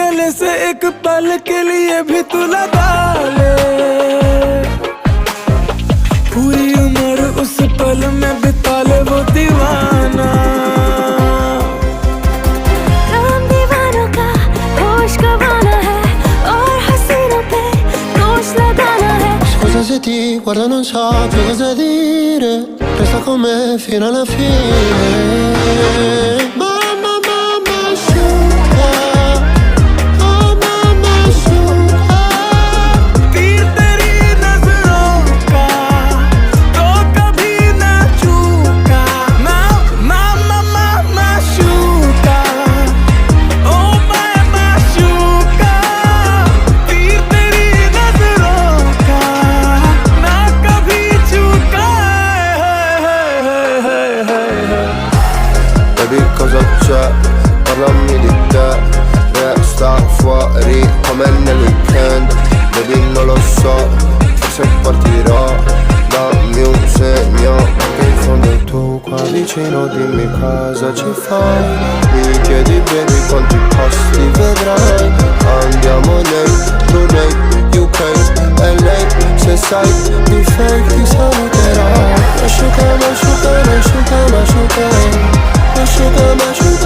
गले से एक पल के लिए भी तू लगा ले, पूरी उम्र उस पल में बिता ले वो दीवाना। हम दीवानों का होश गंवाना है और हसीनों पे दोष लगाना है। Scusa se ti guardo non so più cosa dire, resta con me fino alla fine. Mamma, mamma asciuga, oh mamma asciuga. तीर तेरी नजरों का तो कभी ना चूका, माशूका, ओ मैं माशूका। तीर तेरी नजरों का ना कभी चूका। Baby cosa c'è? Parlami di te. Resta fuori come nel weekend. Baby non lo so, forse partirò. Dammi un segno che in fondo tu qua vicino. Dimmi cosa ci fai. Mi chiedi baby quanti posti vedrai. Andiamo nei Brunei, UK, LA. Se sai di fake ti saluterò. Asciuga, asciuga, asciuga, asciuga, asciuga, asciuga.